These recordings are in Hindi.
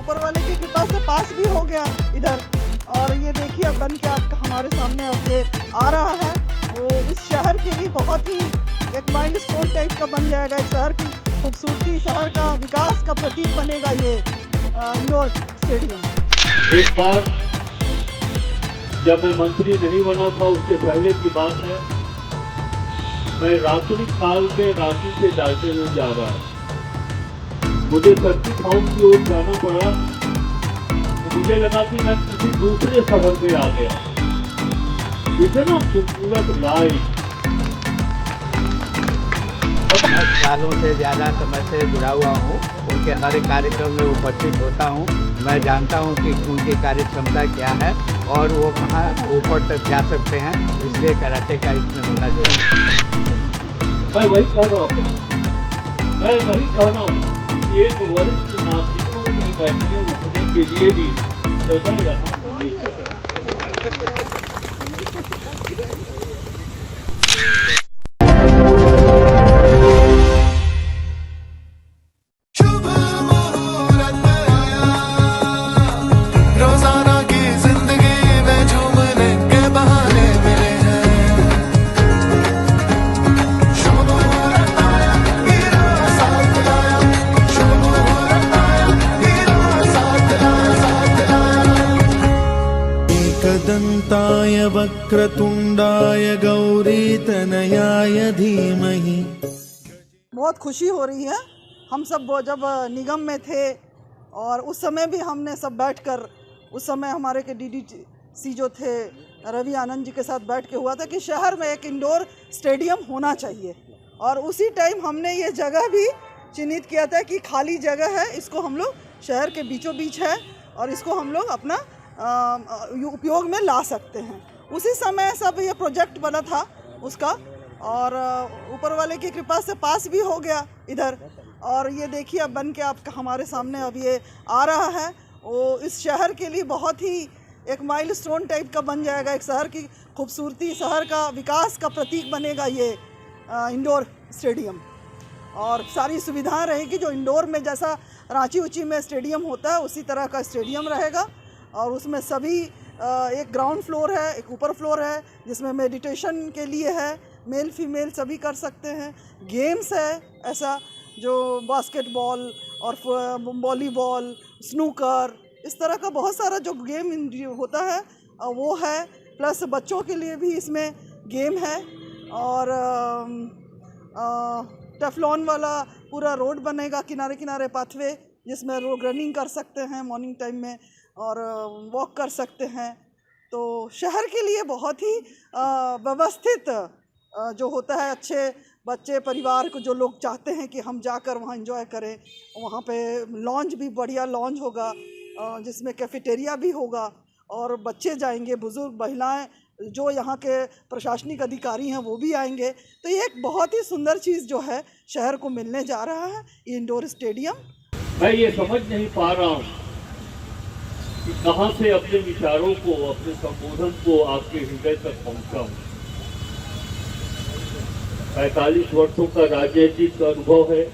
ऊपर वाले की कृपा से पास भी हो गया इधर। और ये देखिए अब बन के आपका हमारे सामने अब ये आ रहा है, वो इस शहर के लिए बहुत ही एक माइलस्टोन टाइप का बन जाएगा। इस शहर की खूबसूरती, शहर का विकास का प्रतीक बनेगा ये इंडोर स्टेडियम। एक बार जब मैं मंत्री नहीं बना था, उससे पहले की बात है, मैं रात्रि काल में रांची से डाल्टनगंज जा रहा है। मुझे सर्किट हाउस की ओर जाना पड़ा, तो मुझे लगा कि मैं किसी दूसरे शहर में आ गया। इतना खूबसूरत लाइट। सालों से ज़्यादा समय से जुड़ा हुआ हूँ, उनके हर एक कार्यक्रम में उपस्थित होता हूँ। मैं जानता हूँ कि उनकी कार्य क्षमता क्या है और वो कहाँ ऊपर तक जा सकते हैं, इसलिए कराटे का इसमें होना चाहिए। मैं वही कह रहा हूँ कि एक वरिष्ठ नागरिकों की बैठने उठने के लिए भी जगह यहाँ होनी चाहिए। दंताय वक्रतुंडाय गौरीतनयाय धीमहि। बहुत खुशी हो रही है। हम सब जब निगम में थे और उस समय भी हमने सब बैठकर, उस समय हमारे के डीडीसी जो थे रवि आनंद जी के साथ बैठ के हुआ था कि शहर में एक इंडोर स्टेडियम होना चाहिए। और उसी टाइम हमने ये जगह भी चिन्हित किया था कि खाली जगह है, इसको हम लोग शहर के बीचों बीच है और इसको हम लोग अपना उपयोग में ला सकते हैं। उसी समय सब ये प्रोजेक्ट बना था उसका, और ऊपर वाले की कृपा से पास भी हो गया इधर। और ये देखिए अब बन के आपका हमारे सामने अब ये आ रहा है, वो इस शहर के लिए बहुत ही एक माइलस्टोन टाइप का बन जाएगा। एक शहर की खूबसूरती, शहर का विकास का प्रतीक बनेगा ये इंडोर स्टेडियम। और सारी सुविधाएं रहेगी जो इंडोर में जैसा रांची ऊंची में स्टेडियम होता है उसी तरह का स्टेडियम रहेगा। और उसमें सभी एक ग्राउंड फ्लोर है, एक ऊपर फ्लोर है जिसमें मेडिटेशन के लिए है, मेल फीमेल सभी कर सकते हैं। गेम्स है ऐसा जो बास्केटबॉल और वॉलीबॉल, स्नूकर, इस तरह का बहुत सारा जो गेम होता है वो है। प्लस बच्चों के लिए भी इसमें गेम है। और टेफ्लॉन वाला पूरा रोड बनेगा, किनारे किनारे पाथवे, जिसमें लोग रनिंग कर सकते हैं मॉर्निंग टाइम में और वॉक कर सकते हैं। तो शहर के लिए बहुत ही व्यवस्थित जो होता है, अच्छे बच्चे परिवार को जो लोग चाहते हैं कि हम जाकर वहाँ एंजॉय करें, वहाँ पे लॉन्च भी बढ़िया लॉन्च होगा जिसमें कैफेटेरिया भी होगा और बच्चे जाएंगे, बुजुर्ग, महिलाएं, जो यहाँ के प्रशासनिक अधिकारी हैं वो भी आएंगे। तो ये एक बहुत ही सुंदर चीज़ जो है शहर को मिलने जा रहा है, इंडोर स्टेडियम। मैं ये समझ नहीं पा रहा हूँ कि कहाँ से अपने विचारों को, अपने संबोधन को आपके हृदय तक पहुँचाऊँ। 45 वर्षों का राजनीतिक अनुभव है।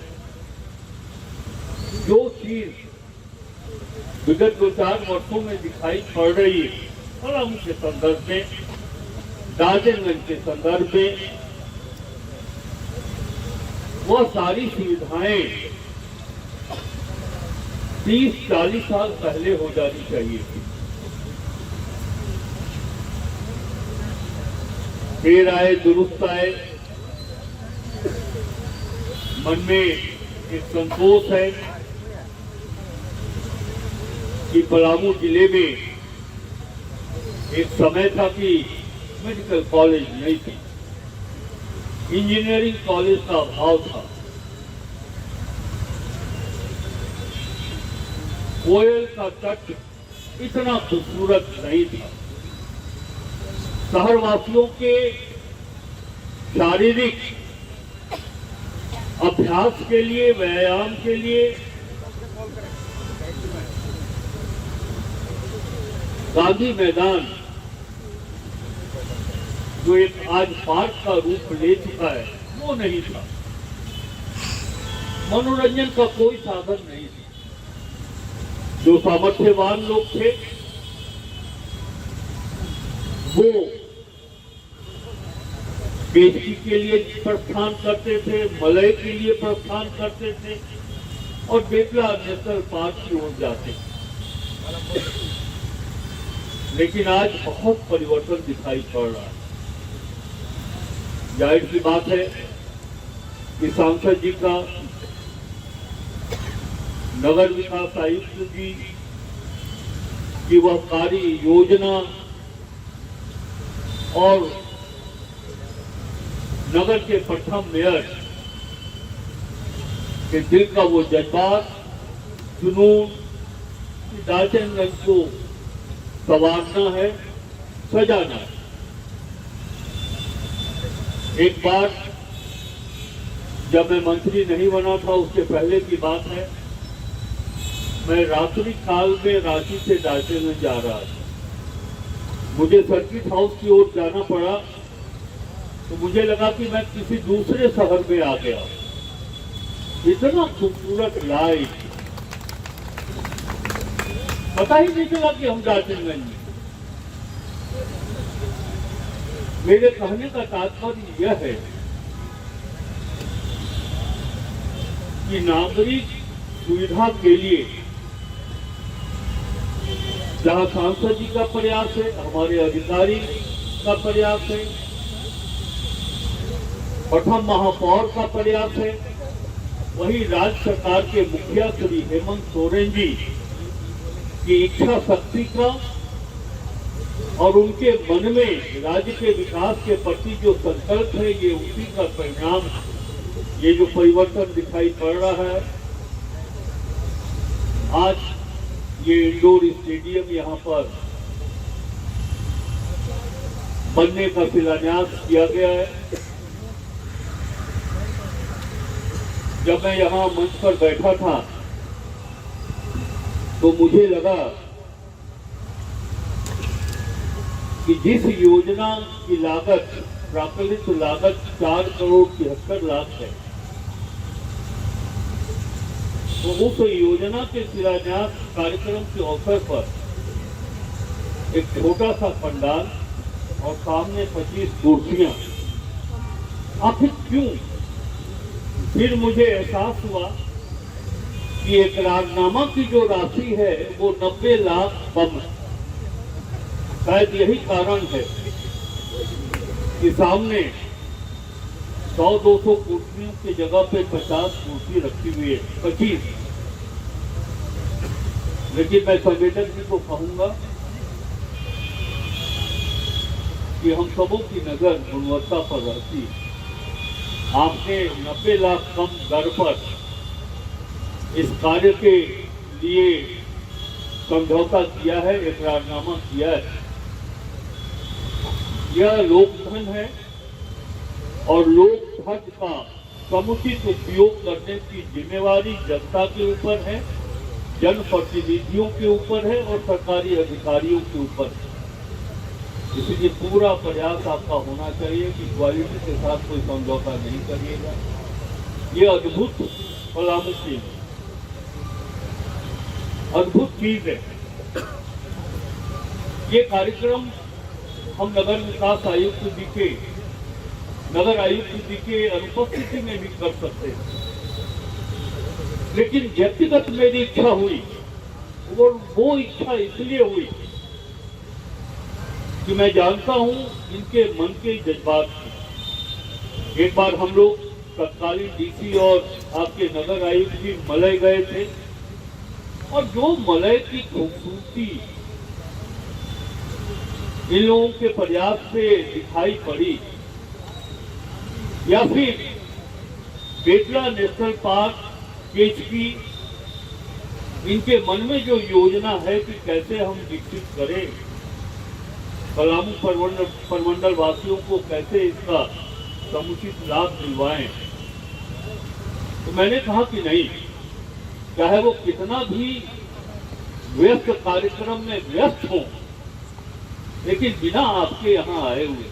जो चीज विगत 2-4 वर्षों में दिखाई पड़ रही है, पलामू के संदर्भ में, डाल्टनगंज के संदर्भ में, वह सारी सुविधाएं 30-40 साल पहले हो जानी चाहिए थी। देर आए दुरुस्त आए, मन में एक संतोष है कि पलामू जिले में एक समय था कि मेडिकल कॉलेज नहीं थी, इंजीनियरिंग कॉलेज का अभाव था। कोयल का तट इतना खूबसूरत नहीं था। शहरवासियों के शारीरिक अभ्यास के लिए, व्यायाम के लिए गांधी मैदान, जो एक आज पार्क का रूप ले चुका है, वो नहीं था। मनोरंजन का कोई साधन नहीं था। जो सामर्थ्यवान लोग थे वो बेचकी के लिए प्रस्थान करते थे, मलय के लिए प्रस्थान करते थे और बेतला नेशनल पार्क की ओर जाते थे। लेकिन आज बहुत परिवर्तन दिखाई पड़ रहा है। जाहिर सी बात है कि सांसद जी का, नगर विकास आयुक्त जी की वह कार्य योजना और नगर के प्रथम मेयर के दिल का वो जज्बात, जुनून, डाल्टनगंज को संवारना है, सजाना है। एक बार जब मैं मंत्री नहीं बना था, उसके पहले की बात है, मैं रात्रि काल में रांची से डाल्टनगंज जा रहा था। मुझे सर्किट हाउस की ओर जाना पड़ा तो मुझे लगा कि मैं किसी दूसरे शहर में आ गया। इतना खूबसूरत लाइट, पता ही नहीं चला कि हम डाल्टनगंज में। मेरे कहने का तात्पर्य यह है कि नागरिक सुविधा के लिए जहां सांसद जी का प्रयास है, हमारे अधिकारी का प्रयास है, प्रथम महापौर का प्रयास है, वही राज्य सरकार के मुखिया श्री हेमंत सोरेन जी की इच्छा शक्ति का और उनके मन में राज्य के विकास के प्रति जो संकल्प है, ये उसी का परिणाम, ये जो परिवर्तन दिखाई पड़ रहा है। आज ये इंडोर स्टेडियम यहाँ पर बनने का शिलान्यास किया गया है। जब मैं यहाँ मंच पर बैठा था तो मुझे लगा कि जिस योजना की लागत, प्राकृतिक लागत 4,73,00,000 है, तो उस योजना के शिलान्यास कार्यक्रम के अवसर पर एक छोटा सा पंडाल और सामने 25 कुर्सियां, आखिर क्यों? फिर मुझे एहसास हुआ कि इकरारनामा की जो राशि है वो 90 लाख कम है। शायद यही कारण है कि सामने 100-200 कुर्सियों की जगह पे 50 कुर्सी रखी हुई है, 25। लेकिन मैं संवेदक जी को कहूंगा कि हम सबों की नजर गुणवत्ता पर रहती है। आपने 90 लाख कम दर पर इस कार्य के लिए समझौता किया है, इकरारनामा किया है। यह लोकधन है और लोकधन का समुचित उपयोग करने की जिम्मेवारी जनता के ऊपर है, जनप्रतिनिधियों के ऊपर है और सरकारी अधिकारियों के ऊपर है। इसलिए पूरा प्रयास आपका होना चाहिए कि क्वालिटी के साथ कोई समझौता नहीं करिएगा। ये अद्भुत पलामू की अद्भुत चीज है। ये कार्यक्रम हम नगर विकास आयुक्त जी के, नगर आयुक्त जी के अनुपस्थिति में भी कर सकते हैं, लेकिन व्यक्तिगत मेरी इच्छा हुई और वो इच्छा इसलिए हुई कि मैं जानता हूं इनके मन के जज्बात की। एक बार हम लोग तत्कालीन डीसी और आपके नगर आयुक्त जी मलय गए थे और जो मलय की खूबसूरती इन लोगों के प्रयास से दिखाई पड़ी, या फिर बेतला नेशनल पार्क केचकी, इनके मन में जो योजना है कि कैसे हम विकसित करें, पलामू परमंडल वासियों को कैसे इसका समुचित लाभ दिलवाएं, तो मैंने कहा कि नहीं, चाहे वो कितना भी व्यस्त कार्यक्रम में व्यस्त हो, लेकिन बिना आपके यहाँ आए हुए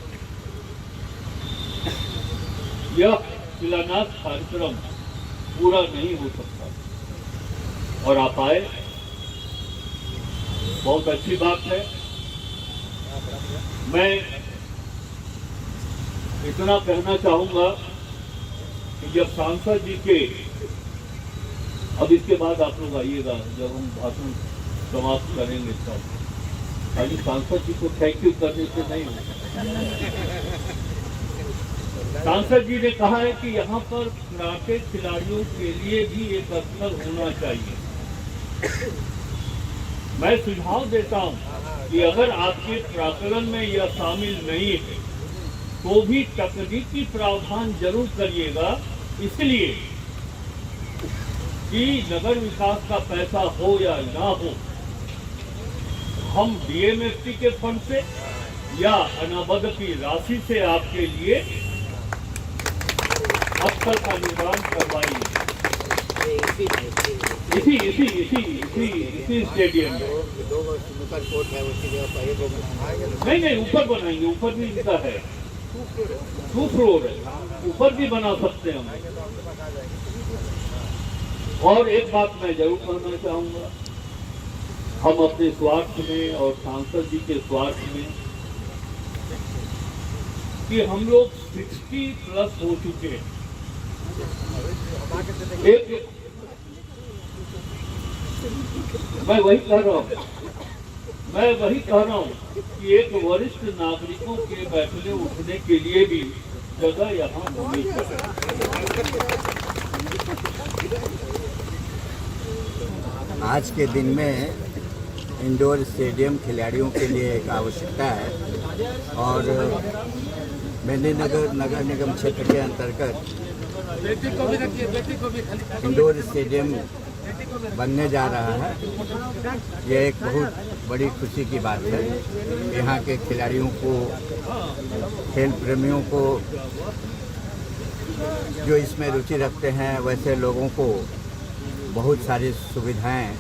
यह शिलान्यास कार्यक्रम पूरा नहीं हो सकता। और आप आए, बहुत अच्छी बात है। मैं इतना कहना चाहूंगा कि जब सांसद जी के, अब इसके बाद आप लोग आइएगा जब हम भाषण समाप्त करेंगे तब, खाली सांसद जी को थैंक यू करने से नहीं होगा। सांसद जी ने कहा है कि यहाँ पर कराटे खिलाड़ियों के लिए भी एक अवसर होना चाहिए। मैं सुझाव देता हूँ कि अगर आपके प्राकलन में यह शामिल नहीं है तो भी तकनीकी प्रावधान जरूर करिएगा, इसलिए कि नगर विकास का पैसा हो या ना हो, हम डीएमएफटी के फंड से या अनाबद की राशि से आपके लिए अवसर का निर्माण करवाइए। इसी स्टेडियम में नहीं ऊपर बनाएंगे, ऊपर भी इनका है, 2 फ्लोर है, ऊपर भी बना सकते हैं हम। और एक बात मैं जरूर कहना चाहूंगा, हम अपने स्वार्थ में और सांसद जी के स्वार्थ में कि हम लोग 60+ हो चुके हैं। मैं वही कह रहा हूँ कि एक वरिष्ठ नागरिकों के बैठने उठने के लिए भी जगह यहाँ होनी चाहिए। आज के दिन में इंडोर स्टेडियम खिलाड़ियों के लिए एक आवश्यकता है और मेदिनीनगर नगर निगम क्षेत्र के अंतर्गत इंडोर स्टेडियम बनने जा रहा है। यह एक बहुत बड़ी खुशी की बात है। यहाँ के खिलाड़ियों को, खेल प्रेमियों को, जो इसमें रुचि रखते हैं वैसे लोगों को बहुत सारी सुविधाएं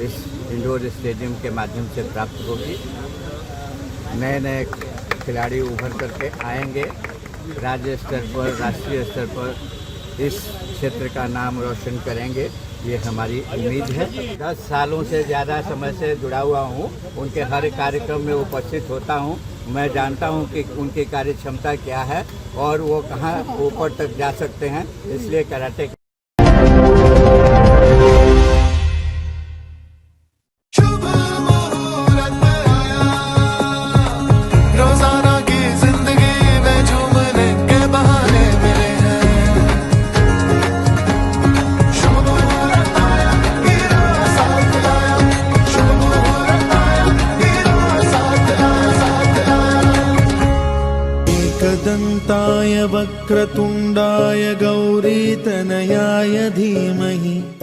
इस इंडोर स्टेडियम के माध्यम से प्राप्त होगी। नए नए खिलाड़ी उभर करके आएंगे, राज्य स्तर पर, राष्ट्रीय स्तर पर इस क्षेत्र का नाम रोशन करेंगे, ये हमारी उम्मीद है। 10 सालों से ज़्यादा समय से जुड़ा हुआ हूँ, उनके हर कार्यक्रम में उपस्थित होता हूँ। मैं जानता हूँ कि उनकी कार्य क्षमता क्या है और वो कहाँ ऊपर तक जा सकते हैं, इसलिए कराटे एकदन्ताय वक्रतुण्डाय गौरीतनयाय धीमहि